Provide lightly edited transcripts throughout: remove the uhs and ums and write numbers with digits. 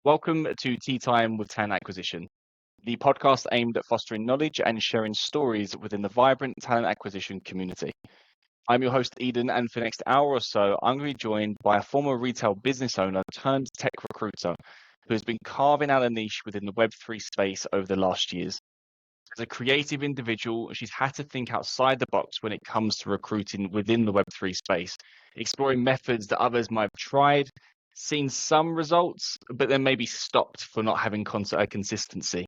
Welcome to Tea Time with Talent Acquisition, the podcast aimed at fostering knowledge and sharing stories within the vibrant talent acquisition community. I'm your host, Eden, and for the next hour or so, I'm going to be joined by a former retail business owner turned tech recruiter who has been carving out a niche within the Web3 space over the last years. As a creative individual, she's had to think outside the box when it comes to recruiting within the Web3 space, exploring methods that others might have tried, seen some results, but then maybe stopped for not having consistency.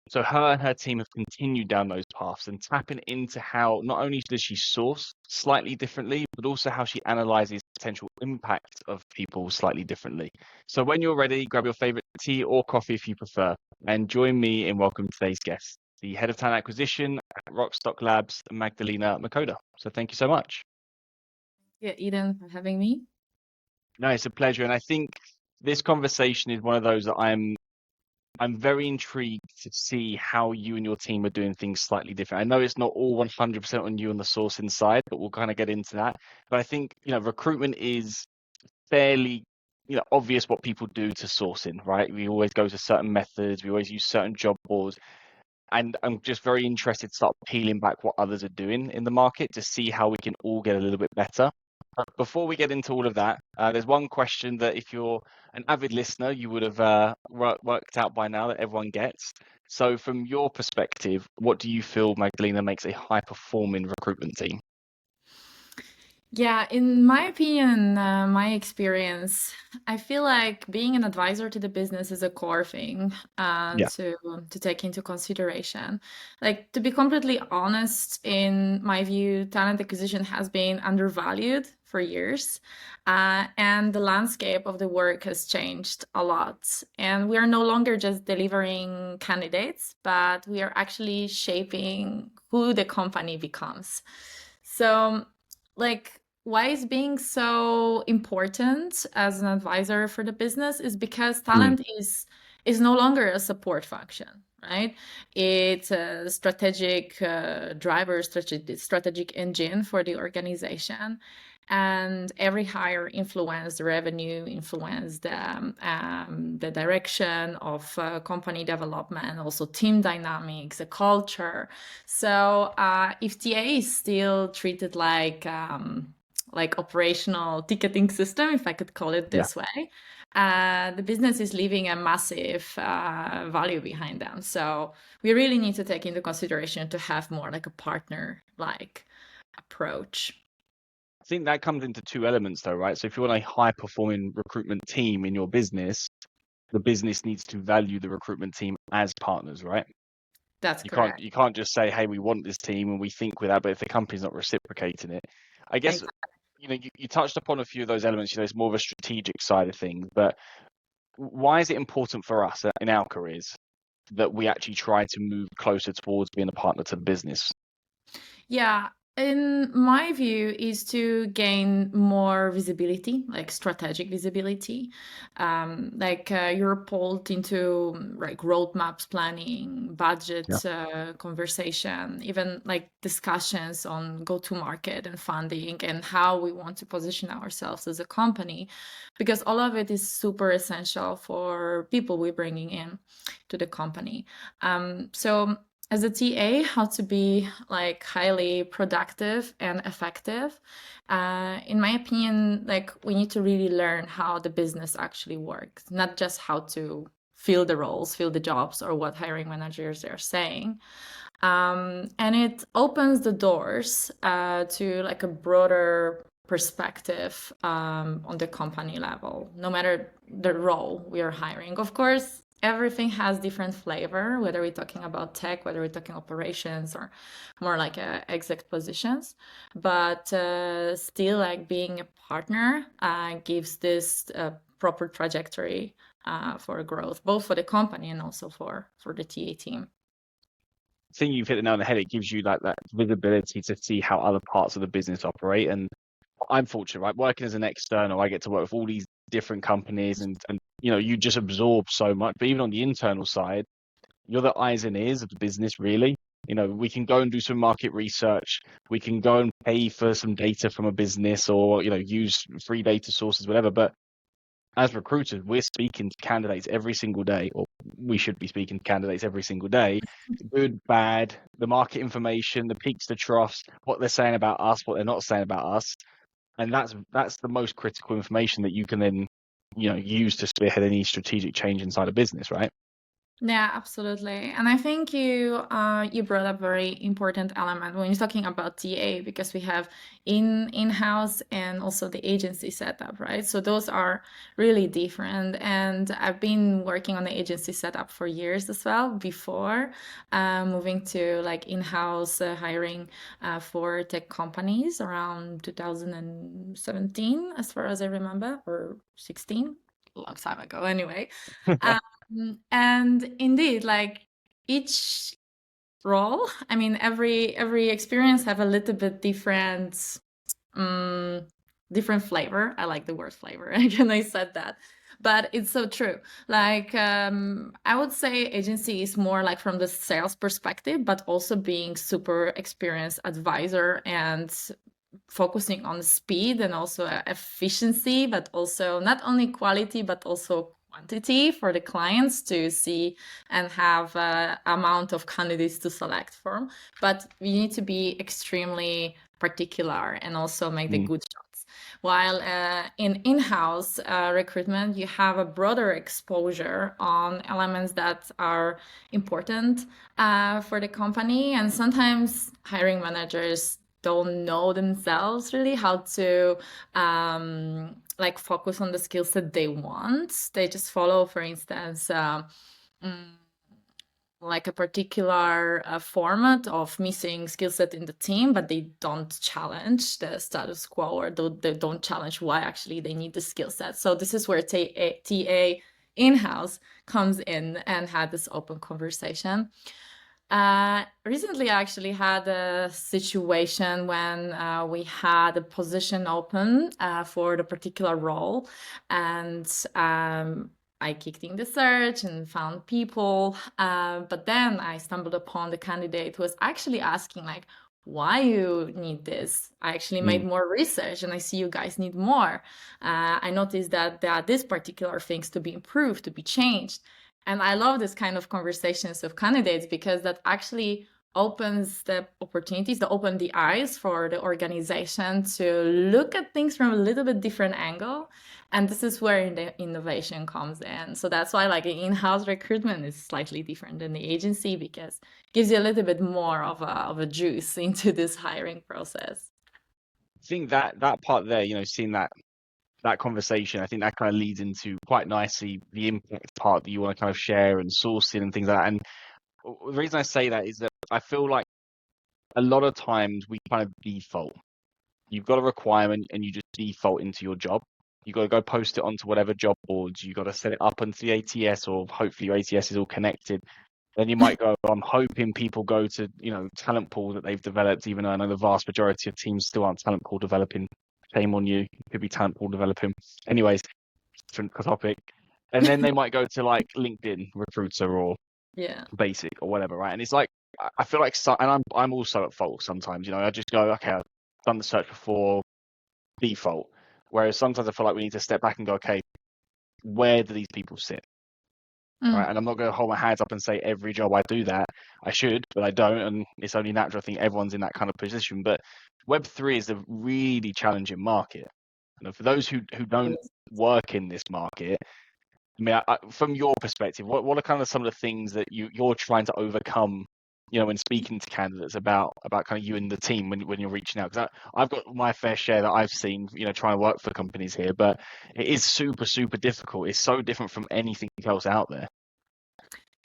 So her and her team have continued down those paths and tapping into how not only does she source slightly differently, but also how she analyzes potential impact of people slightly differently. So when you're ready, grab your favorite tea or coffee if you prefer, and join me in welcoming today's guest, the head of talent acquisition at Rockstock Labs, Magdalena Mikoda. So thank you so much. Yeah, Eden, for having me. No, it's a pleasure. And I think this conversation is one of those that I'm very intrigued to see how you and your team are doing things slightly different. I know it's not all 100% on you on the sourcing side, but we'll kind of get into that. But I think, recruitment is fairly, obvious what people do to sourcing, right? We always go to certain methods. We always use certain job boards. And I'm just very interested to start peeling back what others are doing in the market to see how we can all get a little bit better. But before we get into all of that, there's one question that if you're an avid listener, you would have worked out by now that everyone gets. So from your perspective, what do you feel, Magdalena, makes a high-performing recruitment team? Yeah, in my opinion, my experience, I feel like being an advisor to the business is a core thing Yeah. to take into consideration. Like, to be completely honest, in my view, talent acquisition has been undervalued for years, and the landscape of the work has changed a lot. And we are no longer just delivering candidates, but we are actually shaping who the company becomes. So, like, why is being so important as an advisor for the business is because talent is no longer a support function, right? It's a strategic driver, strategic engine for the organization, and every hire influence the revenue, influence the direction of company development, also team dynamics, the culture. So if TA is still treated like operational ticketing system, if I could call it this way, the business is leaving a massive value behind them. So we really need to take into consideration to have more like a partner-like approach. I think that comes into two elements though, right? So if you want a high-performing recruitment team in your business, the business needs to value the recruitment team as partners, right? That's correct. You can't just say, hey, we want this team and we think with that, but if the company's not reciprocating it, I guess, you touched upon a few of those elements, it's more of a strategic side of things, but why is it important for us in our careers that we actually try to move closer towards being a partner to the business? Yeah, in my view, is to gain more visibility, like strategic visibility. You're pulled into like roadmaps planning, budget conversation, even like discussions on go-to-market and funding and how we want to position ourselves as a company, because all of it is super essential for people we're bringing in to the company. So as a TA, how to be like highly productive and effective. In my opinion, like we need to really learn how the business actually works, not just how to fill the roles, fill the jobs, or what hiring managers are saying. And it opens the doors to like a broader perspective on the company level, no matter the role we are hiring. Of course, everything has different flavor, whether we're talking about tech, whether we're talking operations, or more like exec positions. But still, like being a partner gives this proper trajectory for growth, both for the company and also for the TA team. I think you've hit the nail on the head. It gives you like that visibility to see how other parts of the business operate. And I'm fortunate, right? Working as an external, I get to work with all these different companies and you just absorb so much. But even on the internal side, you're the eyes and ears of the business, really. We can go and do some market research. We can go and pay for some data from a business or, use free data sources, whatever. But as recruiters, we're speaking to candidates every single day, or we should be speaking to candidates every single day, good, bad, the market information, the peaks, the troughs, what they're saying about us, what they're not saying about us. And that's the most critical information that you can then, use to spearhead any strategic change inside a business, right? Yeah, absolutely. And I think you brought up a very important element when you're talking about TA, because we have in-house and also the agency setup, right? So those are really different. And I've been working on the agency setup for years as well before moving to like in-house hiring for tech companies around 2017, as far as I remember, or 16, a long time ago anyway. And indeed, like each role, I mean, every experience have a little bit different different flavor. I like the word flavor, and I said that, but it's so true. Like I would say agency is more like from the sales perspective, but also being super experienced advisor and focusing on speed and also efficiency, but also not only quality but also quantity for the clients to see and have amount of candidates to select from. But we need to be extremely particular and also make the good shots. While in-house recruitment, you have a broader exposure on elements that are important for the company, and sometimes hiring managers don't know themselves really how to like focus on the skills that they want. They just follow, for instance, like a particular format of missing skill set in the team, but they don't challenge the status quo, or they don't challenge why actually they need the skill set. So this is where TA in-house comes in and had this open conversation. Recently, I actually had a situation when we had a position open for the particular role, and I kicked in the search and found people, but then I stumbled upon the candidate who was actually asking like, why you need this. I actually made more research and I see you guys need more. I noticed that there are these particular things to be improved, to be changed. And I love this kind of conversations with candidates, because that actually opens the opportunities, to open the eyes for the organization to look at things from a little bit different angle. And this is where the innovation comes in. So that's why like in-house recruitment is slightly different than the agency, because it gives you a little bit more of a juice into this hiring process. I think that part there, seeing that conversation, I think that kind of leads into quite nicely the impact part that you want to kind of share and sourcing and things like that. And the reason I say that is that I feel like a lot of times we kind of default. You've got a requirement and you just default into your job. You've got to go post it onto whatever job boards. You've got to set it up onto the ATS, or hopefully your ATS is all connected. Then you might go, I'm hoping people go to, talent pool that they've developed, even though I know the vast majority of teams still aren't talent pool developing. Shame on you. You could be talent pool developing. Anyways, different topic. And then they might go to like LinkedIn Recruiter or Basic or whatever, right? And it's like, I feel like, and I'm also at fault sometimes. I just go, okay, I've done the search before, default. Whereas sometimes I feel like we need to step back and go, okay, where do these people sit? Right. And I'm not going to hold my hands up and say every job I do that. I should, but I don't. And it's only natural. I think everyone's in that kind of position. But Web3 is a really challenging market. For those who don't work in this market, I mean, from your perspective, what are kind of some of the things that you're trying to overcome, when speaking to candidates about kind of you and the team when you're reaching out? Because I've got my fair share that I've seen, trying to work for companies here, but it is super, super difficult. It's so different from anything else out there.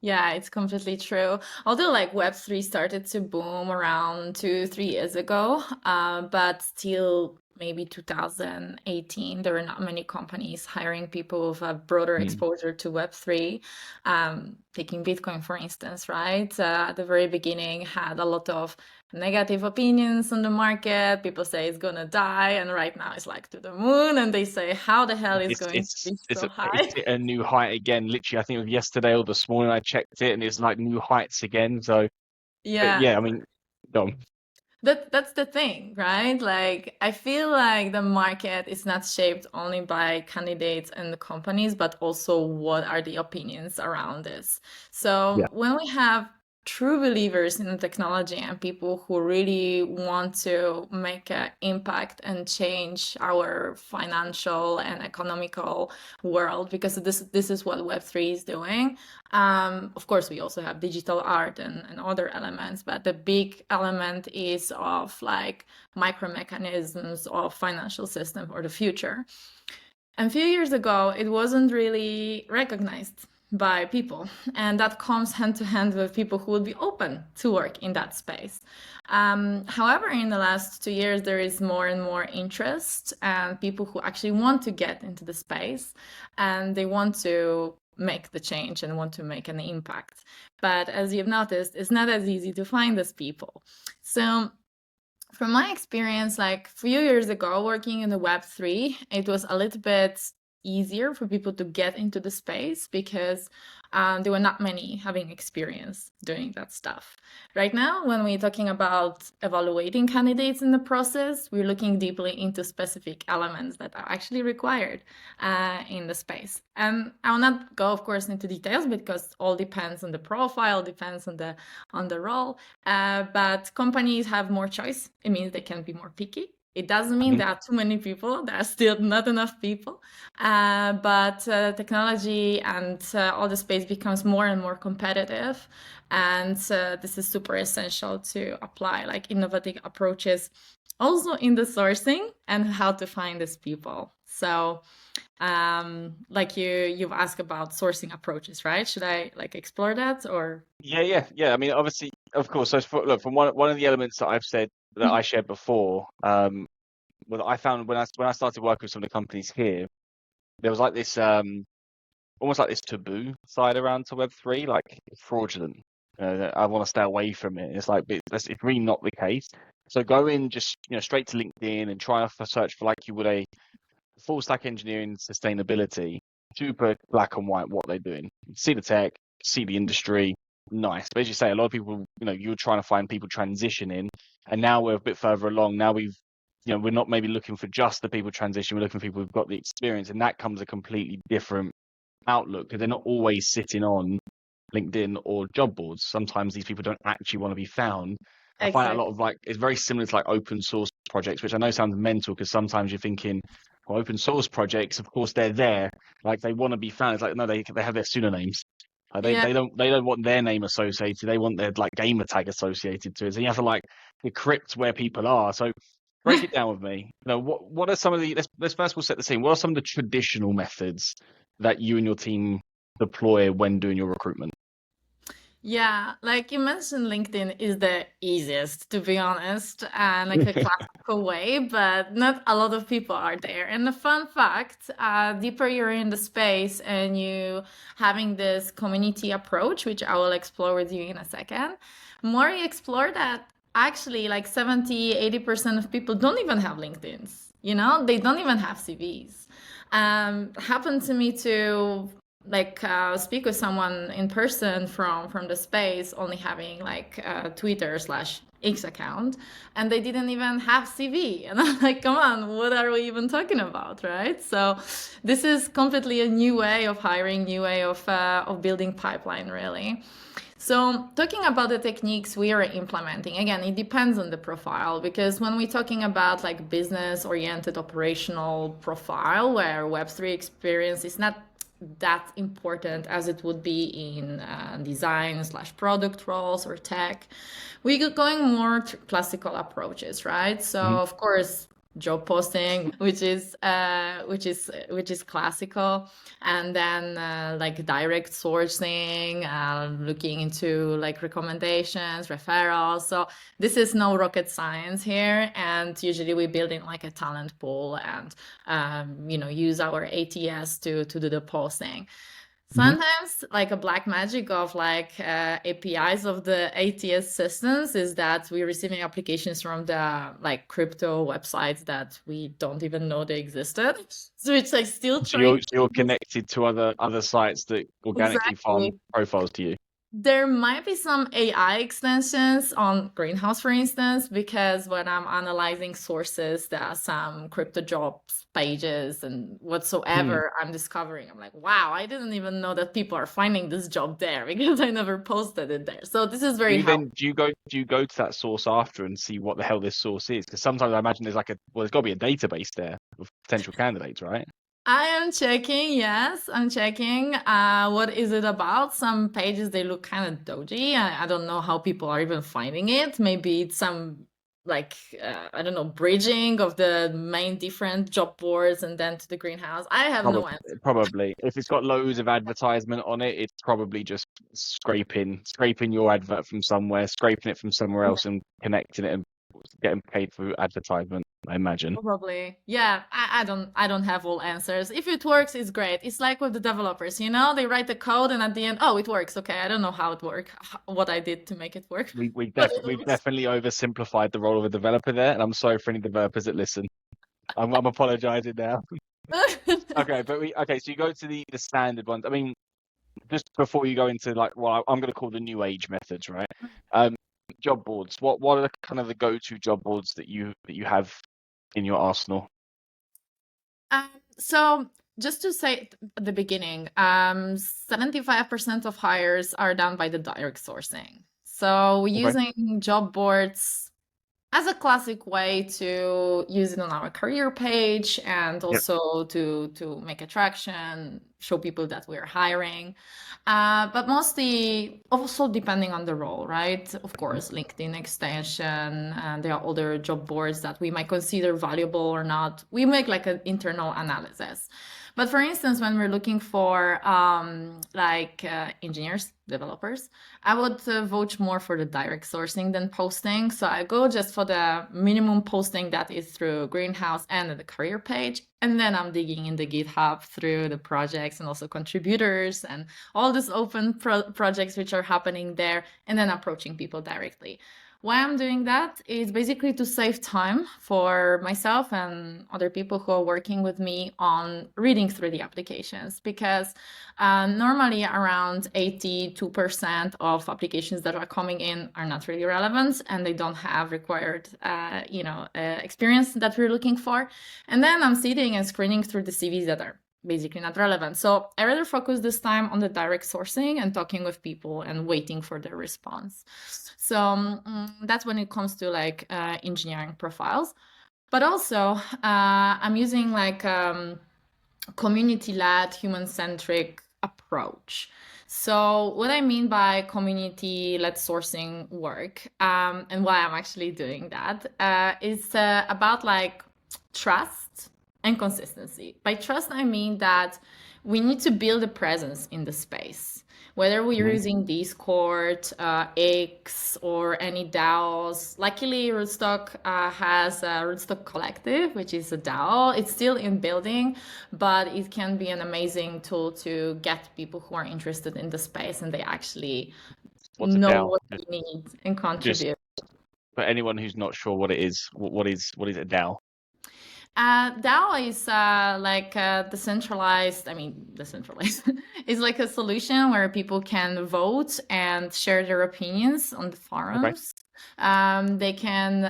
Yeah, it's completely true. Although like Web3 started to boom around 2-3 years ago, but still maybe 2018, there were not many companies hiring people with a broader exposure to Web3. Taking Bitcoin, for instance, right? At the very beginning, had a lot of negative opinions on the market. People say it's gonna die, and right now it's like to the moon. And they say, how the hell is going to be so high? It's a new height again. Literally, I think it was yesterday or this morning I checked it, and it's like new heights again. So, yeah, yeah. I mean, go on. That's the thing, right? Like, I feel like the market is not shaped only by candidates and the companies, but also what are the opinions around this. Yeah. So when we have true believers in the technology and people who really want to make an impact and change our financial and economical world, because this is what Web3 is doing. Of course, we also have digital art and other elements, but the big element is of like micro mechanisms of financial system for the future. And a few years ago, it wasn't really recognized by people. And that comes hand to hand with people who would be open to work in that space. However, in the last 2 years, there is more and more interest and people who actually want to get into the space and they want to make the change and want to make an impact. But as you've noticed, it's not as easy to find those people. So from my experience, like a few years ago, working in the Web3, it was a little bit easier for people to get into the space because there were not many having experience doing that stuff. Right now, when we're talking about evaluating candidates in the process, we're looking deeply into specific elements that are actually required in the space. And I will not go, of course, into details because all depends on the profile, depends on the role. But companies have more choice. It means they can be more picky. It doesn't mean there are too many people. There are still not enough people. But technology and all the space becomes more and more competitive. And this is super essential to apply like innovative approaches also in the sourcing and how to find these people. So like you've asked about sourcing approaches, right? Should I like explore that or? Yeah. I mean, obviously, of course. So look, from one of the elements that I've said that I shared before, what I found when I started working with some of the companies here, there was like this almost like this taboo side around to Web3, like it's fraudulent. That I want to stay away from it. It's like it's really not the case. So go in just straight to LinkedIn and try to search for like you would a full stack engineering sustainability, super black and white what they're doing. See the tech, see the industry, nice. But as you say, a lot of people, you're trying to find people transitioning, and now we're a bit further along. Now we're not maybe looking for just the people transition. We're looking for people who've got the experience, and that comes a completely different outlook because they're not always sitting on LinkedIn or job boards. Sometimes these people don't actually want to be found. I find a lot Exactly. of like it's very similar to like open source projects, which I know sounds mental because sometimes you're thinking, well, open source projects, of course they're there, like they want to be found. It's like no, they have their pseudonames. They Yeah. they don't want their name associated. They want their like gamer tag associated to it. So you have to like decrypt where people are. So break it down with me. What are some of the let's first of all set the scene. What are some of the traditional methods that you and your team deploy when doing your recruitment? Yeah, like you mentioned, LinkedIn is the easiest, to be honest, and like a classical way, but not a lot of people are there. And the fun fact, deeper you're in the space and you having this community approach, which I will explore with you in a second, more you explore that actually like 70-80% of people don't even have LinkedIns, they don't even have CVs. Happened to me to like speak with someone in person from the space only having like a Twitter/X account and they didn't even have CV and I'm like, come on, what are we even talking about, right? So this is completely a new way of hiring, new way of building pipeline, really. So talking about the techniques we are implementing, again, it depends on the profile because when we're talking about like business oriented operational profile where Web3 experience is not that important as it would be in design/product roles or tech, we're going more to classical approaches, right? So Mhm. of course job posting, which is classical, and then like direct sourcing, looking into like recommendations, referrals. So this is no rocket science here, and usually we build in like a talent pool and use our ATS to do the posting. Sometimes like a black magic of like APIs of the ATS systems is that we're receiving applications from the like crypto websites that we don't even know they existed. So it's like still So trying you're to. connected to other sites that organically farm Exactly. profiles to you. There might be some AI extensions on Greenhouse, for instance, because when I'm analyzing sources, there are some crypto jobs pages and whatsoever I'm discovering. I'm like, wow, I didn't even know that people are finding this job there because I never posted it there. So this is Do very you helpful. then do you go to that source after and see what the hell this source is? Because sometimes I imagine there's like there's got to be a database there of potential candidates, right? I am checking, yes, I'm checking. What is it about? Some pages, they look kind of dodgy. I don't know how people are even finding it. Maybe it's some like I don't know, bridging of the main different job boards and then to the greenhouse. I have Probably, no answer. probably. If it's got loads of advertisement on it, it's probably just scraping your advert from somewhere, scraping it from somewhere Yeah, else, and connecting it and getting paid for advertisement. I imagine. probably. Yeah, I don't have all answers. If it works, it's great. It's like with the developers, you know, they write the code and at the end, oh, it works. Okay, I don't know how it worked, what I did to make it work, but it We've works. definitely oversimplified the role of a developer there, and I'm sorry for any developers that listen. I'm apologizing now. Okay, but okay, so you go to the standard ones. I mean, just before you go into like I'm going to call the new age methods, right? Um, job boards. What are the kind of the go-to job boards that you have in your arsenal? So just to say at the beginning, 75% of hires are done by the direct sourcing. So Okay. using job boards as a classic way to use it on our career page and Yep. also to make attraction, show people that we're hiring. But mostly also depending on the role, right? Of course, LinkedIn extension, and there are other job boards that we might consider valuable or not. We make like an internal analysis. But for instance, when we're looking for engineers, developers, I would vote more for the direct sourcing than posting. So I go just for the minimum posting that is through Greenhouse and the career page. And then I'm digging in the GitHub through the projects and also contributors and all these open projects which are happening there, and then approaching people directly. Why I'm doing that is basically to save time for myself and other people who are working with me on reading through the applications, because normally around 82% of applications that are coming in are not really relevant and they don't have required experience that we're looking for. And then I'm sitting and screening through the CVs that are basically not relevant. So I rather focus this time on the direct sourcing and talking with people and waiting for their response. So that's when it comes to like engineering profiles. But also I'm using like community-led, human-centric approach. So what I mean by community-led sourcing work, and why I'm actually doing that, is about like trust and consistency. By trust, I mean that we need to build a presence in the space. Whether we're Mhm. using Discord, X, or any DAOs. Luckily, Rootstock has a Rootstock Collective, which is a DAO. It's still in building, but it can be an amazing tool to get people who are interested in the space and they actually What's a know DAO? what they need and Just contribute. for anyone who's not sure what it is, what is a DAO? DAO is decentralized. I mean, decentralized is like a solution where people can vote and share their opinions on the Okay. forums. They can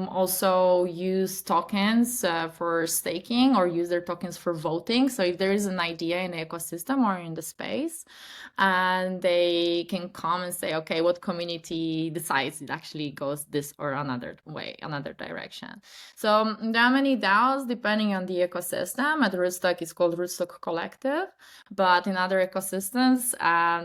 also use tokens for staking or use their tokens for voting. So if there is an idea in the ecosystem or in the space, and they can come and say, okay, what community decides it actually goes this or another way, another direction. So there are many DAOs depending on the ecosystem. At Rootstock, it's called Rootstock Collective, but in other ecosystems,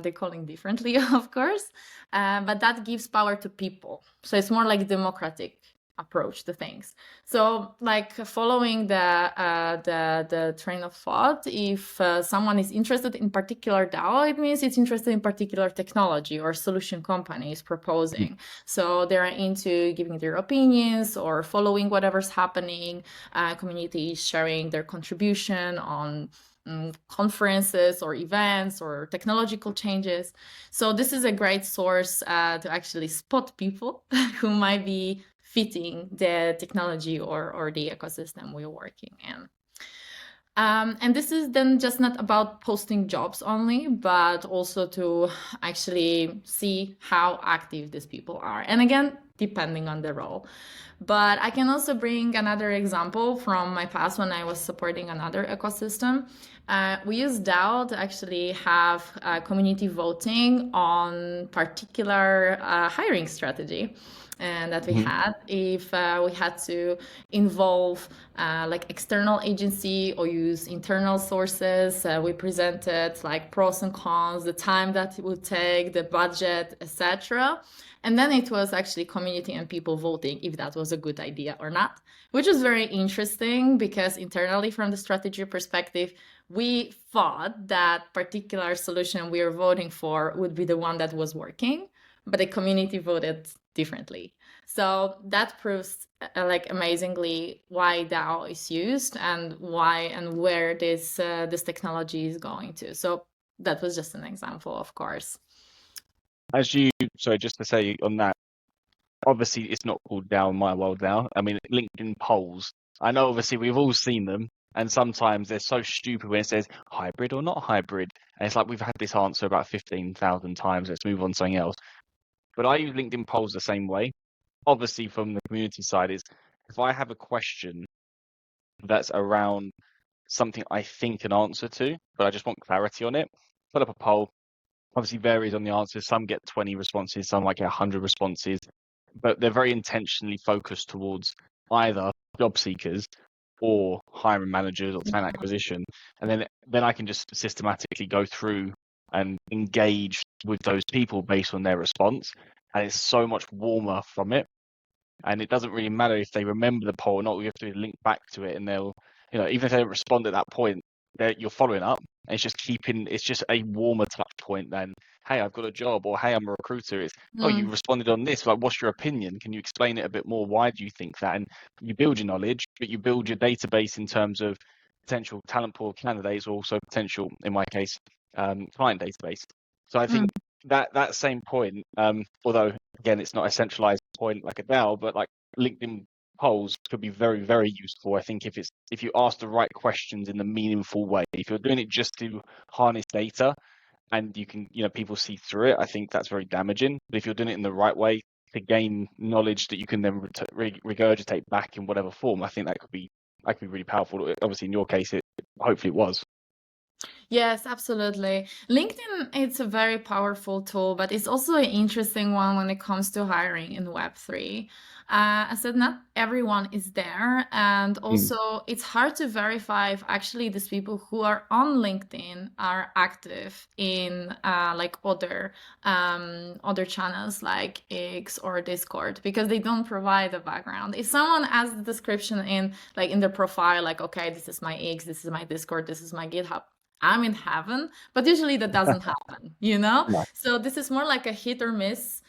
they call it differently, of course. But that gives power to people. So it's more like democratic approach to things. So like following the train of thought, if someone is interested in particular DAO, it means it's interested in particular technology or solution company is proposing. So they're into giving their opinions or following whatever's happening. Community is sharing their contribution on conferences or events or technological changes. So this is a great source to actually spot people who might be fitting the technology or the ecosystem we're working in. And this is then just not about posting jobs only, but also to actually see how active these people are. And again, depending on the role. But I can also bring another example from my past when I was supporting another ecosystem. We use DAO to actually have community voting on particular hiring strategy. And that we had, if we had to involve like external agency or use internal sources, we presented like pros and cons, the time that it would take, the budget, etc. And then it was actually community and people voting if that was a good idea or not, which is very interesting because internally from the strategy perspective, we thought that particular solution we were voting for would be the one that was working, but the community voted differently. So that proves like amazingly why DAO is used and why and where this technology is going to. So that was just an example, of course. Sorry, just to say on that, obviously it's not called DAO in my world now. I mean, LinkedIn polls, I know obviously we've all seen them, and sometimes they're so stupid when it says hybrid or not hybrid. And it's like we've had this answer about 15,000 times. Let's move on to something else. But I use LinkedIn polls the same way. Obviously, from the community side, is if I have a question that's around something I think an answer to, but I just want clarity on it, put up a poll. Obviously varies on the answers. Some get 20 responses, some might get 100 responses, but they're very intentionally focused towards either job seekers or hiring managers or talent acquisition. And then I can just systematically go through and engage with those people based on their response. And it's so much warmer from it. And it doesn't really matter if they remember the poll or not. We have to link back to it, and they'll, even if they don't respond at that point, you're following up, and it's just a warmer touch point than, hey, I've got a job, or hey, I'm a recruiter. It's, oh, you responded on this. Like, what's your opinion? Can you explain it a bit more? Why do you think that? And you build your knowledge, but you build your database in terms of potential talent pool candidates, also potential, in my case, client database. So I think that same point, although again, it's not a centralized point like a DAO, but like LinkedIn polls could be very, very useful. I think if you ask the right questions in a meaningful way, if you're doing it just to harness data and you can, people see through it, I think that's very damaging. But if you're doing it in the right way to gain knowledge that you can then regurgitate back in whatever form, I think that could be really powerful. Obviously, in your case, hopefully it was. Yes, absolutely. LinkedIn, it's a very powerful tool, but it's also an interesting one when it comes to hiring in Web3. I said not everyone is there, and also it's hard to verify if actually these people who are on LinkedIn are active in like other channels like X or Discord, because they don't provide a background. If someone adds the description in their profile, like, okay, this is my X, this is my Discord, this is my GitHub, I'm in heaven, but usually that doesn't happen, No. So this is more like a hit or miss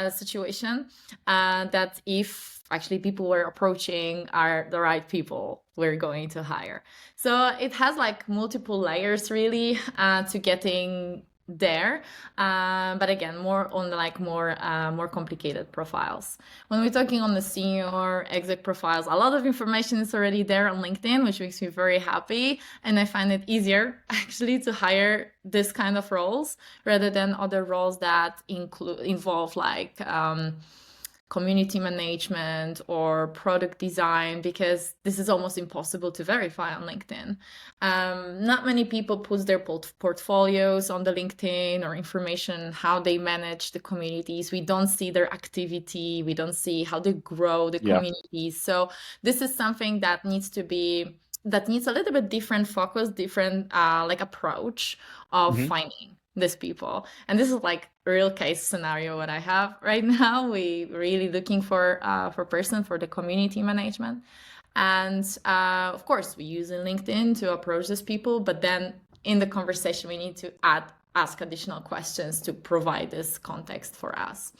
situation, that if actually people we're approaching are the right people we're going to hire. So it has like multiple layers really to getting there, but again, more on like more complicated profiles. When we're talking on the senior exec profiles, a lot of information is already there on LinkedIn, which makes me very happy, and I find it easier actually to hire this kind of roles rather than other roles that involve like community management or product design, because this is almost impossible to verify on LinkedIn. Not many people put their portfolios on the LinkedIn or information how they manage the communities. We don't see their activity. We don't see how they grow the communities. So this is something that needs a little bit different focus, different like approach of finding these people. And this is like a real case scenario what I have right now. We really looking for person for the community management. And of course we use LinkedIn to approach these people, but then in the conversation we need to ask additional questions to provide this context for us.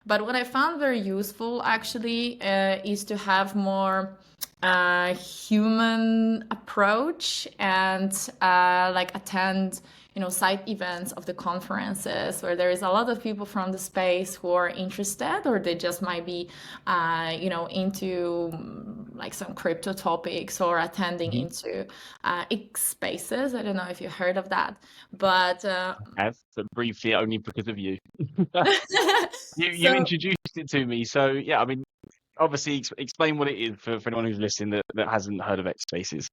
But what I found very useful actually is to have more human approach and like attend side events of the conferences where there is a lot of people from the space who are interested, or they just might be into like some crypto topics, or attending into X spaces. I don't know if you heard of that, but As but briefly only because of you. You so introduced it to me, so yeah. I mean, obviously, explain what it is for anyone who's listening that hasn't heard of X Spaces.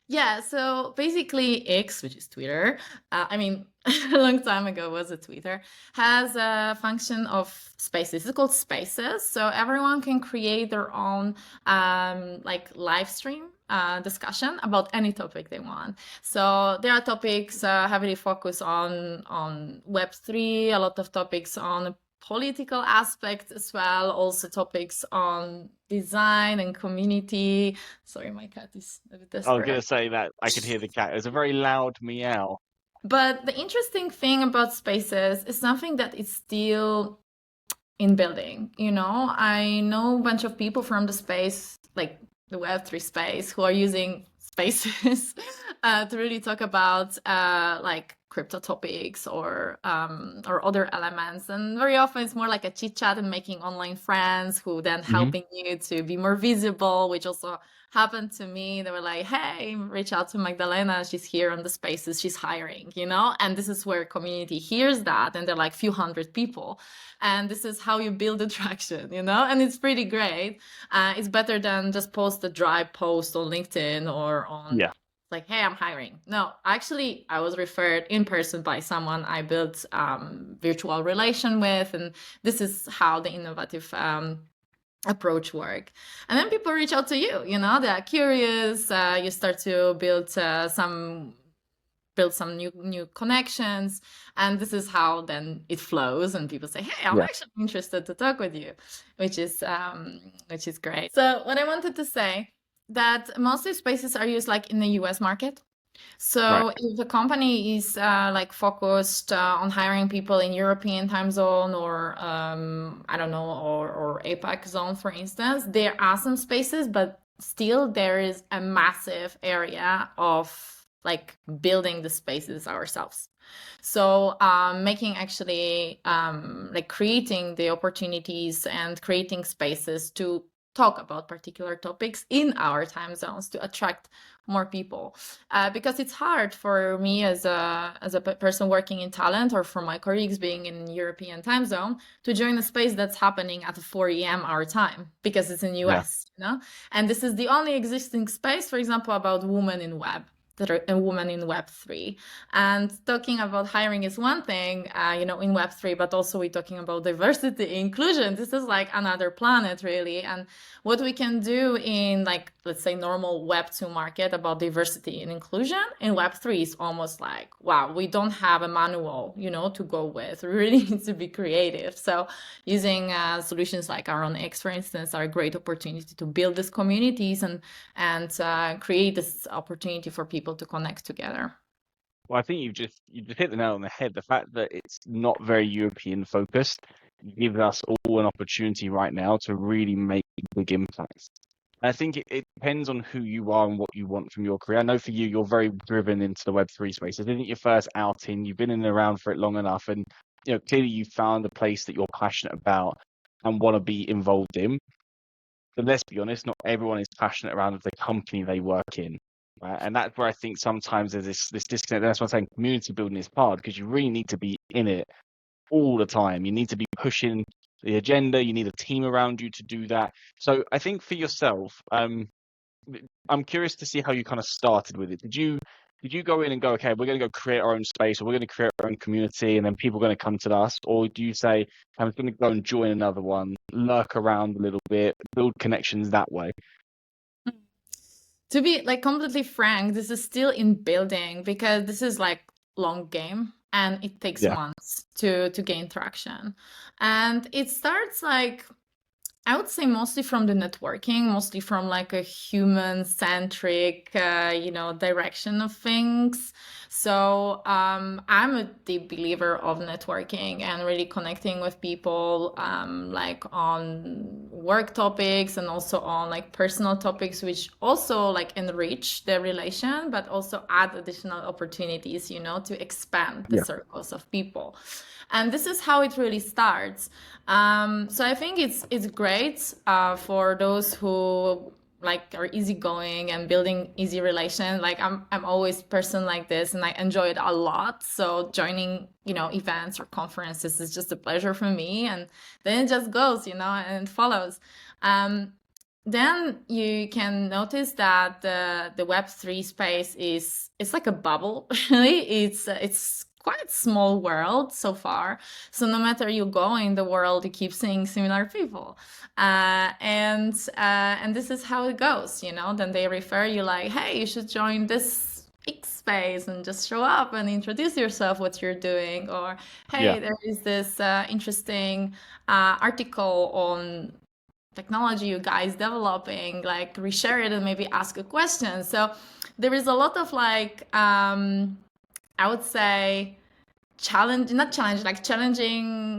yeah, so basically X, which is Twitter, I mean, a long time ago was a Twitter, has a function of spaces. It's called Spaces. So everyone can create their own like live stream discussion about any topic they want. So there are topics heavily focused on Web3, a lot of topics on political aspects as well, also topics on design and community. Sorry, my cat is a bit I was desperate. going to say that I could hear the cat. It was a very loud meow. But the interesting thing about spaces is something that is still in building. I know a bunch of people from the space, like the Web3 space, who are using spaces to really talk about like crypto topics or other elements. And very often it's more like a chit chat and making online friends who then helping you to be more visible, which also happened to me. They were like, hey, reach out to Magdalena. She's here on the spaces. She's hiring, and this is where community hears that. And they're like few hundred people. And this is how you build attraction, and it's pretty great. It's better than just post a dry post on LinkedIn or on like, hey, I'm hiring. No, actually, I was referred in person by someone I built virtual relation with, and this is how the innovative approach work. And then people reach out to you, they are curious. You start to build some new connections, and this is how then it flows, and people say, hey, I'm actually interested to talk with you, which is great. So what I wanted to say, that mostly spaces are used like in the US market. So if a company is like focused on hiring people in European time zone, or I don't know, or APAC zone, for instance, there are some spaces, but still there is a massive area of like building the spaces ourselves. So making actually like creating the opportunities and creating spaces to talk about particular topics in our time zones to attract more people, because it's hard for me as a person working in talent, or for my colleagues being in European time zone, to join a space that's happening at 4 a.m. our time, because it's in US, and this is the only existing space, for example, about women in web, that are a woman in Web3. And talking about hiring is one thing, in Web3, but also we're talking about diversity, inclusion. This is like another planet, really. And what we can do in, like, let's say, normal Web2 market about diversity and inclusion, in Web3 is almost like, wow, we don't have a manual, to go with. We really need to be creative. So using solutions like our own X, for instance, are a great opportunity to build these communities and create this opportunity for people to connect together. Well, I think you just hit the nail on the head. The fact that it's not very European focused gives us all an opportunity right now to really make big impacts. I think it depends on who you are and what you want from your career. I know for you, you're very driven into the Web3 space. This isn't your first outing. You've been in and around for it long enough, and clearly you found a place that you're passionate about and want to be involved in. But let's be honest, not everyone is passionate around the company they work in. Right? And that's where I think sometimes there's this disconnect. That's why I'm saying community building is hard, because you really need to be in it all the time. You need to be pushing the agenda. You need a team around you to do that. So I think for yourself, I'm curious to see how you kind of started with it. Did you go in and go, okay, we're going to go create our own space, or we're going to create our own community, and then people are going to come to us? Or do you say, I'm going to go and join another one, lurk around a little bit, build connections that way? To be like completely frank, this is still in building, because this is like long game, and it takes months to gain traction. And it starts like I would say mostly from the networking, mostly from like a human-centric, direction of things. So I'm a deep believer of networking and really connecting with people, like on work topics and also on like personal topics, which also like enrich the relation, but also add additional opportunities, to expand the Yeah. circles of people. And this is how it really starts. So I think it's great for those who like are easygoing and building easy relation. Like I'm always person like this, and I enjoy it a lot. So joining events or conferences is just a pleasure for me, and then it just goes, and it follows. Um, then you can notice that the Web3 space it's like a bubble. Really, it's quite small world so far. So no matter you go in the world, you keep seeing similar people, and this is how it goes. Then they refer you like, hey, you should join this X space and just show up and introduce yourself, what you're doing, or Yeah. hey, there is this interesting article on technology you guys developing, like reshare it and maybe ask a question. So there is a lot of like I would say challenging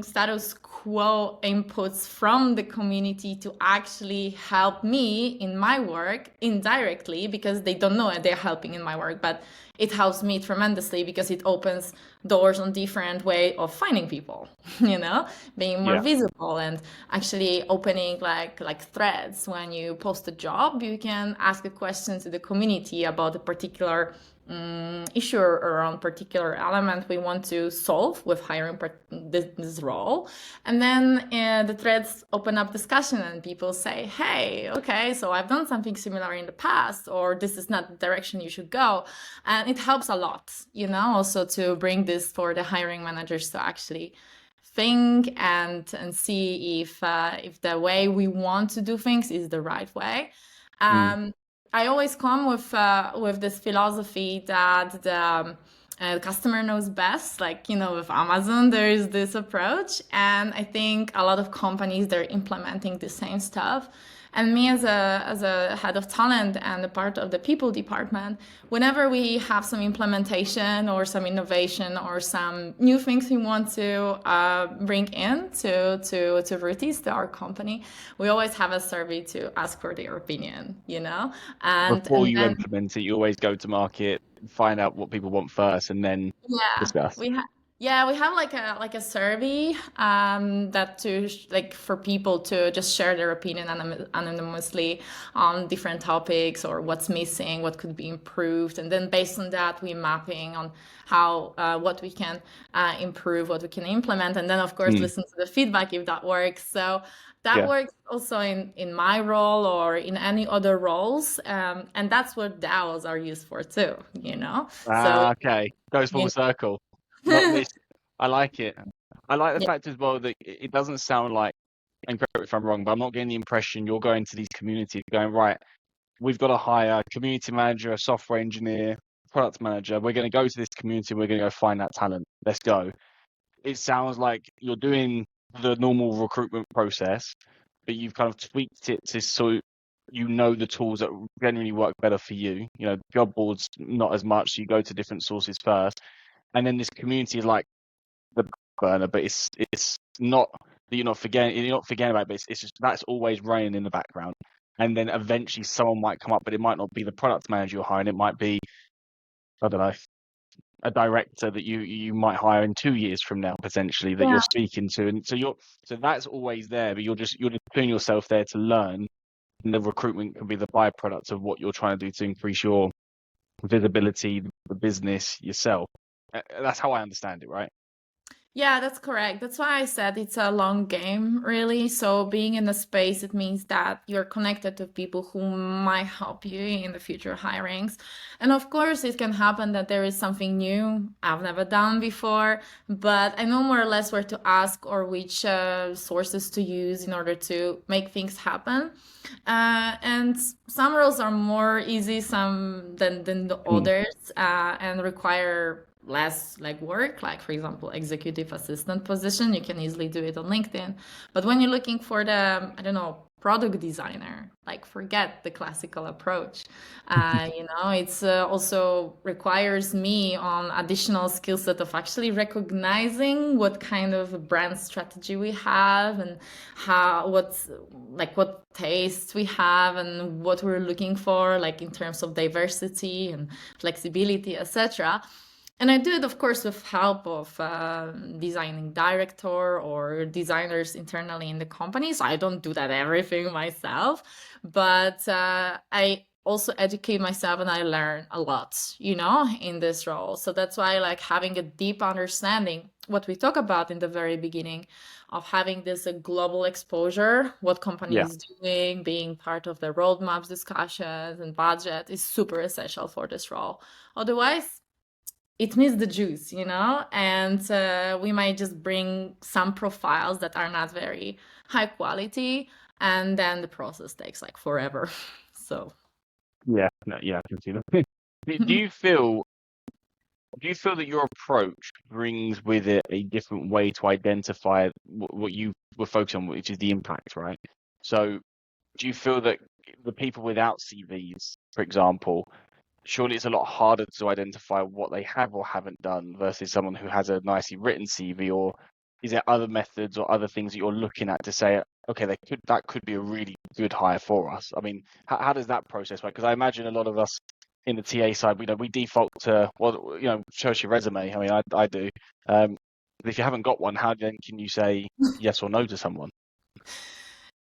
status quo inputs from the community to actually help me in my work indirectly, because they don't know it, they're helping in my work, but it helps me tremendously because it opens doors on different way of finding people, being more Yeah. visible, and actually opening like threads. When you post a job, you can ask a question to the community about a particular issue around particular element we want to solve with hiring this role. And then the threads open up discussion and people say, hey, okay, so I've done something similar in the past, or this is not the direction you should go. And it helps a lot, also to bring this for the hiring managers to actually think and see if the way we want to do things is the right way. I always come with this philosophy that the customer knows best. Like, with Amazon, there is this approach. And I think a lot of companies, they're implementing the same stuff. And me as a head of talent and a part of the people department, whenever we have some implementation or some innovation or some new things we want to bring in to Rutis, to our company, we always have a survey to ask for their opinion, Before and you then implement it, you always go to market, find out what people want first, and then yeah, discuss. we have like a survey that like for people to just share their opinion anonymously on different topics, or what's missing, what could be improved, and then based on that we're mapping on how what we can improve, what we can implement, and then of course Mm. listen to the feedback if that works. So that Yeah. works also in my role or in any other roles, and that's what DAOs are used for too, so Okay. Goes full yeah. circle. Not this. I like it. I like the fact as well that it doesn't sound like, and correct me if I'm wrong, but I'm not getting the impression you're going to these communities going, right, we've got to hire a community manager, a software engineer, product manager. We're going to go to this community. We're going to go find that talent. Let's go. It sounds like you're doing the normal recruitment process, but you've kind of tweaked it to so the tools that generally work better for you. Job boards not as much, so you go to different sources first, and then this community is like the burner, but it's not that you're not forgetting about it, but it's just that's always running in the background, and then eventually someone might come up, but it might not be the product manager you're hiring. It might be, I don't know, a director that you might hire in 2 years from now potentially that you're speaking to, and so that's always there, but you're just putting yourself there to learn, and the recruitment can be the byproduct of what you're trying to do to increase your visibility, the business, yourself. That's how I understand it, right? Yeah, that's correct. That's why I said it's a long game, really. So being in the space, it means that you're connected to people who might help you in the future hirings. And of course, it can happen that there is something new I've never done before, but I know more or less where to ask or which sources to use in order to make things happen. And some roles are more easy, some than the others, and require less like work, like for example, executive assistant position, you can easily do it on LinkedIn. But when you're looking for the, I don't know, product designer, like forget the classical approach. It's also requires me on additional skill set of actually recognizing what kind of brand strategy we have and what tastes we have and what we're looking for, like in terms of diversity and flexibility, etc. And I do it, of course, with help of designing director or designers internally in the companies. I don't do that everything myself, but I also educate myself and I learn a lot, in this role. So that's why like having a deep understanding, what we talk about in the very beginning, of having this global exposure, what company Yeah. is doing, being part of the roadmaps discussions and budget is super essential for this role. Otherwise, it misses the juice, and we might just bring some profiles that are not very high quality, and then the process takes like forever. So Yeah. No, yeah, I can see that. Do you feel that your approach brings with it a different way to identify what you were focused on, which is the impact, right? So do you feel that the people without CVs, for example, surely it's a lot harder to identify what they have or haven't done versus someone who has a nicely written CV? Or is there other methods or other things that you're looking at to say, okay, that could be a really good hire for us? I mean, how does that process work? Because I imagine a lot of us in the TA side, we default to, well, show us your resume. I mean, I do. But if you haven't got one, how then can you say yes or no to someone?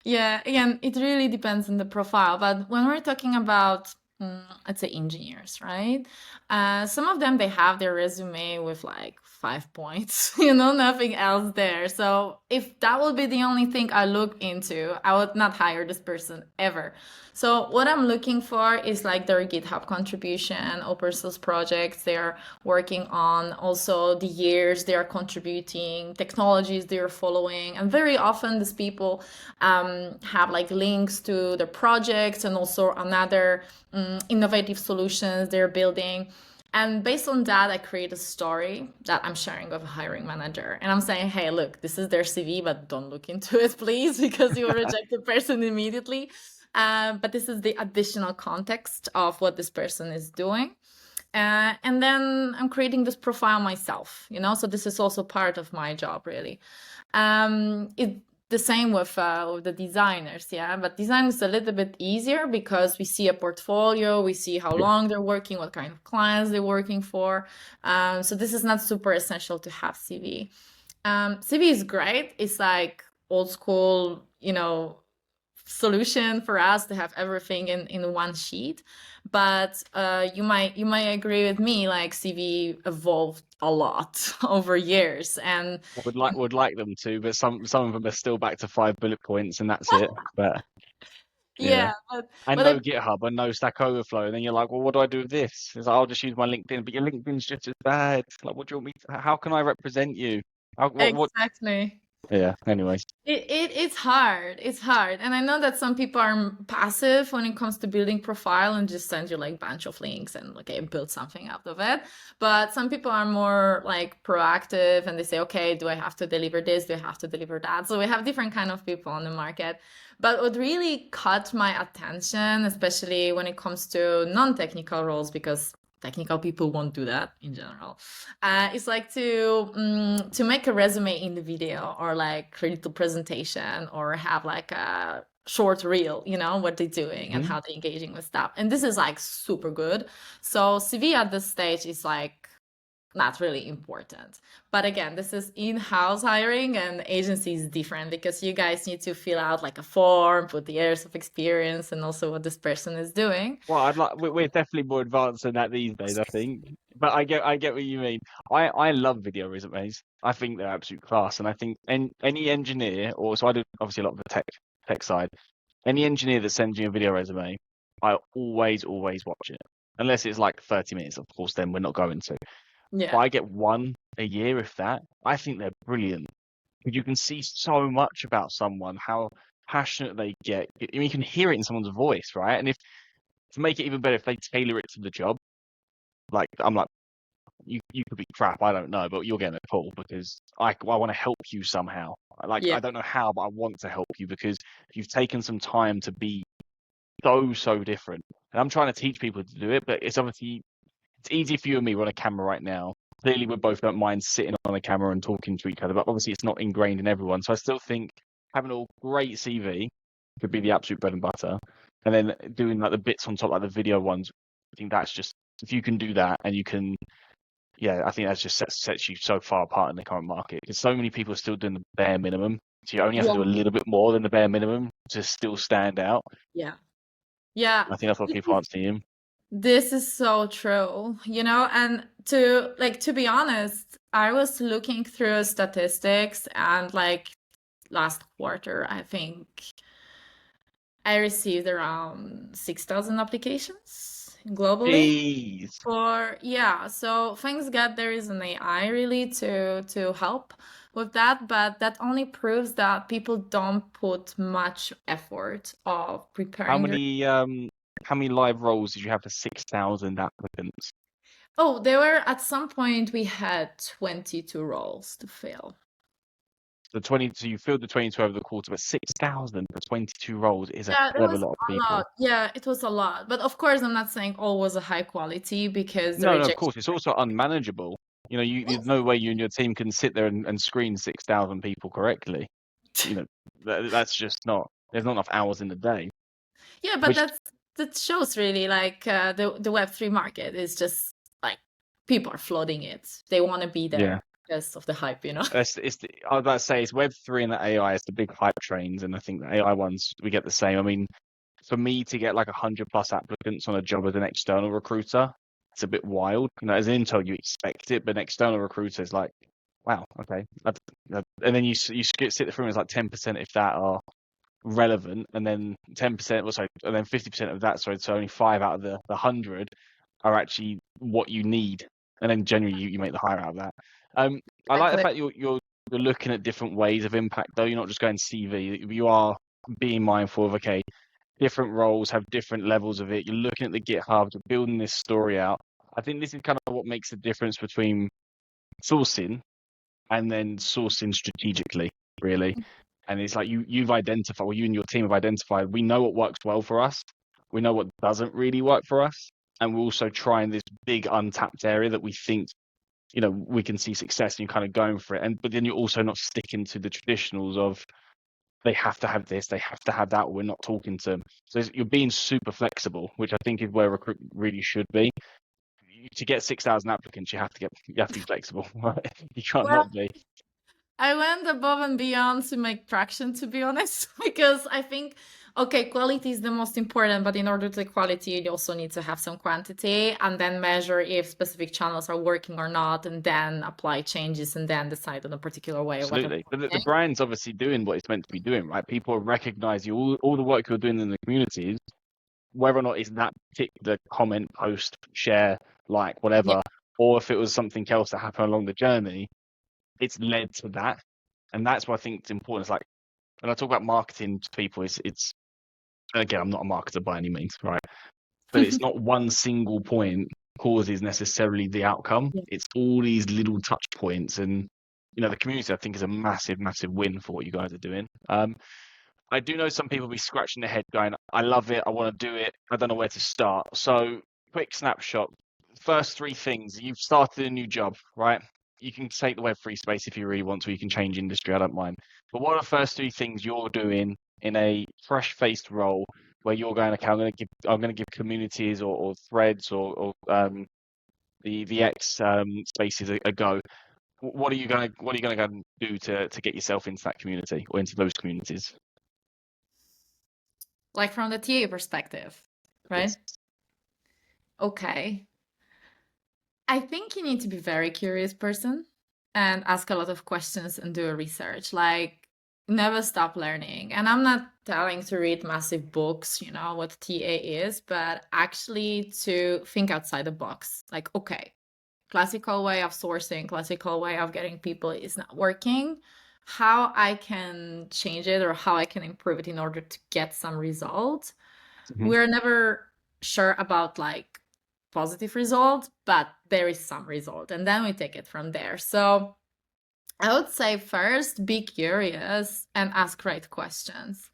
yeah, again, it really depends on the profile. But when we're talking about, let's say, engineers, right? Some of them, they have their resume with like 5 points, nothing else there. So if that would be the only thing I look into, I would not hire this person ever. So what I'm looking for is like their GitHub contribution, open source projects they're working on, also the years they are contributing, technologies they're following. And very often these people have like links to their projects and also another innovative solutions they're building. And based on that, I create a story that I'm sharing with a hiring manager. And I'm saying, hey, look, this is their CV, but don't look into it, please, because you'll reject the person immediately. But this is the additional context of what this person is doing. And then I'm creating this profile myself, so this is also part of my job, really. The same with the designers, yeah. But design is a little bit easier because we see a portfolio, we see how long they're working, what kind of clients they're working for. So this is not super essential to have CV. CV is great. It's like old school, solution for us to have everything in one sheet. But you might agree with me, like CV evolved a lot over years, and Would like them to, but some of them are still back to 5 bullet points and that's it. But yeah. yeah, but And but I, no GitHub and no Stack Overflow. And then you're like, well, what do I do with this? It's like, I'll just use my LinkedIn, but your LinkedIn's just as bad. Like, what do you want me to, how can I represent you? What? exactly. Yeah, anyways. It's hard. It's hard. And I know that some people are passive when it comes to building profile and just send you like bunch of links and okay, build something out of it. But some people are more like proactive and they say, okay, do I have to deliver this? Do I have to deliver that? So we have different kind of people on the market. But what really caught my attention, especially when it comes to non-technical roles, because technical people won't do that in general. It's like to make a resume in the video or like create a presentation or have like a short reel, what they're doing and Mhm. how they're engaging with stuff. And this is like super good. So CV at this stage is like not really important. But again, this is in-house hiring and agency is different because you guys need to fill out like a form, put the years of experience and also what this person is doing. Well, we're definitely more advanced than that these days, I think. But I get what you mean. I love video resumes. I think they're absolute class. And I think any engineer, or so I do obviously a lot of the tech side, any engineer that sends you a video resume, I always watch it. Unless it's like 30 minutes, of course, then we're not going to. But Yeah. I get one a year, if that. I think they're brilliant. You can see so much about someone, how passionate they get. I mean, you can hear it in someone's voice, right? And if to make it even better, if they tailor it to the job, like I'm like, you could be crap, I don't know, but you're getting a call because I want to help you somehow. Like, Yeah. I don't know how, but I want to help you because you've taken some time to be so different. And I'm trying to teach people to do it, but it's obviously, it's easy for you and me. We're on a camera right now. Clearly, we both don't mind sitting on a camera and talking to each other, but obviously it's not ingrained in everyone. So I still think having a great CV could be the absolute bread and butter. And then doing like the bits on top, like the video ones, I think that's just, if you can do that and you can, yeah, I think that's just sets you so far apart in the current market because so many people are still doing the bare minimum. So you only have to Yeah. do a little bit more than the bare minimum to still stand out. Yeah. Yeah. I think that's what people aren't seeing. This is so true, and to be honest, I was looking through statistics and like last quarter, I think I received around 6,000 applications globally Jeez. so thanks God there is an AI really to help with that, but that only proves that people don't put much effort of How preparing their. many live roles did you have for 6,000 applicants? Oh, there were at some point we had 22 roles to fill. So you filled the 22 over the quarter, but 6,000 for 22 roles is a Yeah, hell that of a was lot of a people. lot. Yeah, it was a lot. But of course, I'm not saying all was a high quality because the No, of rejection course, it's also unmanageable. There's rate. no way you and your team can sit there and screen 6,000 people correctly. You know, that's just not, there's not enough hours in the day. Yeah, but Which, that shows really like the Web3 market is just like people are flooding it. They want to be yeah, there because of the hype. I was about to say, it's Web3 and the AI is the big hype trains, and I think the AI ones, we get the same. I mean, for me to get like 100+ applicants on a job as an external recruiter, it's a bit wild. As an intern, you expect it, but an external recruiter is like, wow, okay. And then you sit through and it's like 10% if that are relevant, and then 10%, well, sorry, and then 50% of that, sorry, so only 5 out of the 100 are actually what you need, and then generally you make the hire out of that. I like the Exactly. fact you're looking at different ways of impact, though. You're not just going CV. You are being mindful of, okay, different roles have different levels of it. You're looking at the GitHub, you're building this story out. I think this is kind of what makes the difference between sourcing and then sourcing strategically, really. And it's like you've identified, or you and your team have identified, we know what works well for us, we know what doesn't really work for us, and we're also trying this big untapped area that we think, we can see success, and you're kind of going for it. But then you're also not sticking to the traditionals of they have to have this, they have to have that, or we're not talking to them. So you're being super flexible, which I think is where recruitment really should be. To get 6,000 applicants, you have to be flexible. Right? You can't Well, not be. I went above and beyond to make traction, to be honest, because I think, okay, quality is the most important, but in order to quality, you also need to have some quantity and then measure if specific channels are working or not, and then apply changes and then decide on a particular way of what. Absolutely. But the brand's obviously doing what it's meant to be doing, right? People recognize you, all the work you're doing in the communities, whether or not it's that particular comment, post, share, like, Yeah. whatever, or if it was something else that happened along the journey, it's led to that. And that's what I think is important. It's like, when I talk about marketing to people, it's again, I'm not a marketer by any means, right? But it's not one single point causes necessarily the outcome. Yeah. It's all these little touch points, and the community, I think, is a massive win for what you guys are doing. I do know some people be scratching their head going, I love it, I want to do it, I don't know where to start. So quick snapshot. First 3 things. You've started a new job, right? You can take the Web3 space if you really want to, you can change industry, I don't mind. But what are the first 3 things you're doing in a fresh-faced role where you're going, okay, I'm gonna give communities or threads or the X spaces a go. What are you gonna go and do to get yourself into that community or into those communities? Like from the TA perspective, Yes. right? Okay. I think you need to be a very curious person and ask a lot of questions and do a research. Like never stop learning. And I'm not telling to read massive books, what TA is, but actually to think outside the box. Like, okay, classical way of sourcing, classical way of getting people is not working. How I can change it or how I can improve it in order to get some results. Mhm. We're never sure about like positive result, but there is some result, and then we take it from there. So I would say first, be curious and ask right questions.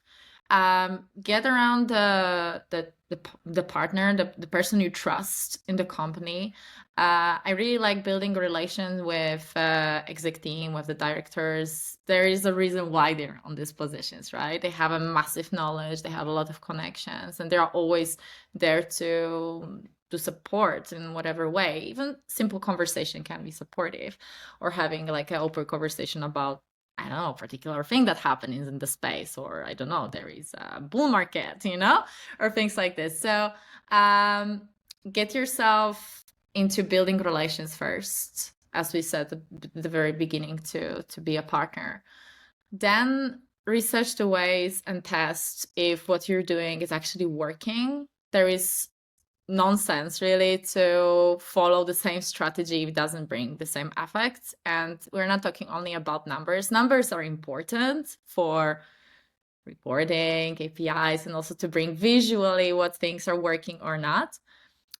Get around the partner, the person you trust in the company. I really like building a relation with exec team, with the directors. There is a reason why they're on these positions, right? They have a massive knowledge, they have a lot of connections, and they are always there to support in whatever way. Even simple conversation can be supportive, or having like an open conversation about, I don't know, particular thing that happens in the space, or I don't know, there is a bull market, or things like this. So get yourself into building relations first, as we said at the very beginning, to be a partner. Then research the ways and test if what you're doing is actually working. There is nonsense really to follow the same strategy if it doesn't bring the same effects. And we're not talking only about numbers. Numbers are important for reporting, KPIs, and also to bring visually what things are working or not.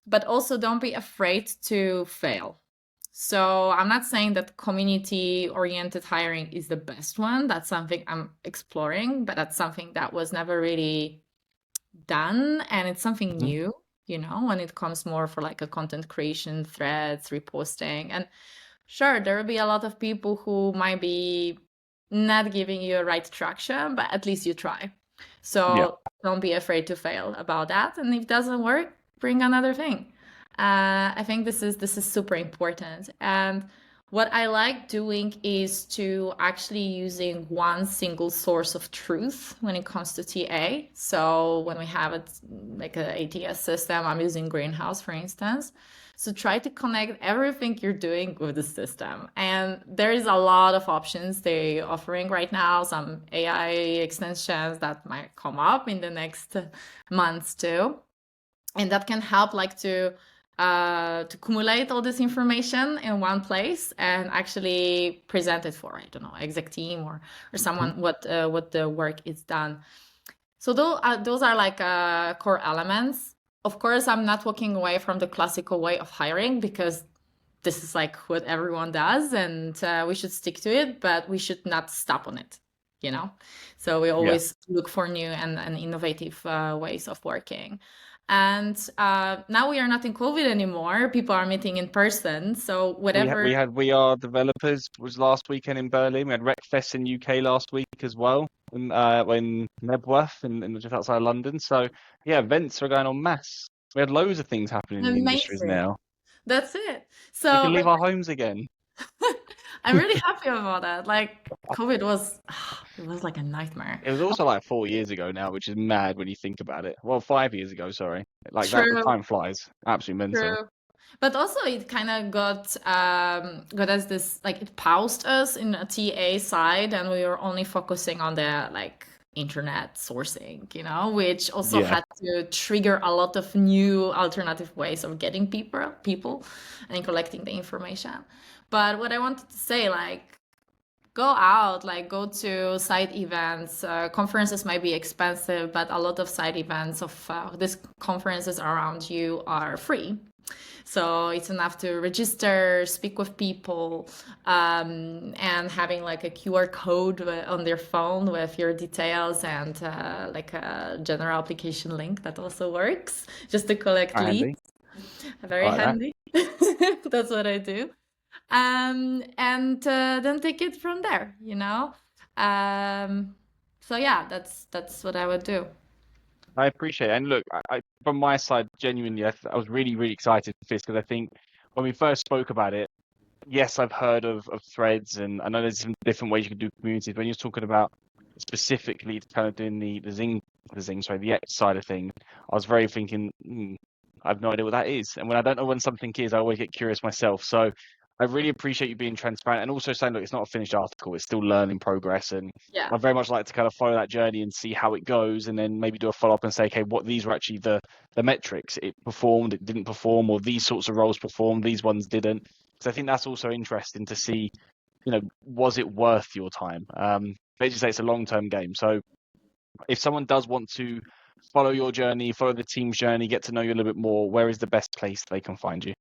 But also don't be afraid to fail. So I'm not saying that community-oriented hiring is the best one. That's something I'm exploring, but that's something that was never really done. And it's something new, when it comes more for like a content creation, threads, reposting. And sure, there will be a lot of people who might be not giving you a right traction, but at least you try. So don't be afraid to fail about that. And if it doesn't work, bring another thing. I think this is super important. And what I like doing is to actually using one single source of truth when it comes to TA. So when we have it like an ATS system, I'm using Greenhouse, for instance. So try to connect everything you're doing with the system. And there is a lot of options they're offering right now, some AI extensions that might come up in the next months too. And that can help like to accumulate all this information in one place and actually present it for, I don't know, exec team or someone what the work is done. So those are like core elements. Of course, I'm not walking away from the classical way of hiring, because this is like what everyone does, and we should stick to it, but we should not stop on it, So we always look for new and innovative ways of working. And now we are not in COVID anymore. People are meeting in person. So whatever. We had We Are Developers was last weekend in Berlin. We had RecFest in UK last week as well, in Nebworth and just outside London. So yeah, events are going on mass. We had loads of things happening in the industries now. That's it. So we can leave our homes again. I'm really happy about that. Like COVID was like a nightmare. It was also like 4 years ago now, which is mad when you think about it. Well, 5 years ago, sorry. Like True. that, time flies. Absolutely mental. True. But also it kind of got as this, like it paused us in a TA side, and we were only focusing on the like internet sourcing, which also had to trigger a lot of new alternative ways of getting people and collecting the information. But what I wanted to say, like, go out, like go to side events. Conferences might be expensive, but a lot of side events of these conferences around you are free. So it's enough to register, speak with people, and having like a QR code on their phone with your details and like a general application link that also works, just to collect leads. Very handy. That's what I do. And then take it from there, So yeah, that's what I would do. I appreciate it. And look, I from my side, genuinely, I was really, really excited for this, because I think when we first spoke about it, yes, I've heard of threads, and I know there's some different ways you can do communities. When you're talking about specifically kind of doing the X side of things, I was very thinking, I have no idea what that is. And when I don't know when something is, I always get curious myself. So I really appreciate you being transparent and also saying, look, it's not a finished article, it's still learning progress. And I very much like to kind of follow that journey and see how it goes, and then maybe do a follow-up and say, okay, what these were actually the metrics. It performed, it didn't perform, or these sorts of roles performed, these ones didn't. Because I think that's also interesting to see, was it worth your time? Let's just say it's a long-term game. So if someone does want to follow your journey, follow the team's journey, get to know you a little bit more, where is the best place they can find you?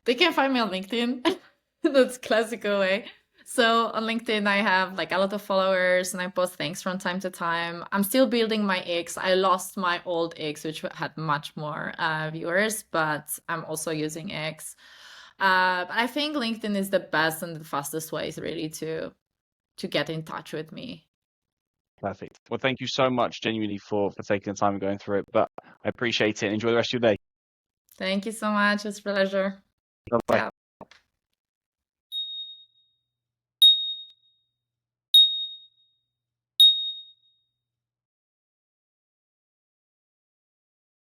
They can find me on LinkedIn. That's classical way. So on LinkedIn, I have like a lot of followers and I post things from time to time. I'm still building my X. I lost my old X, which had much more viewers, but I'm also using X. But I think LinkedIn is the best and the fastest ways really to get in touch with me. Perfect. Well, thank you so much genuinely for taking the time and going through it, but I appreciate it. Enjoy the rest of your day. Thank you so much. It's a pleasure. Bye-bye. Yeah.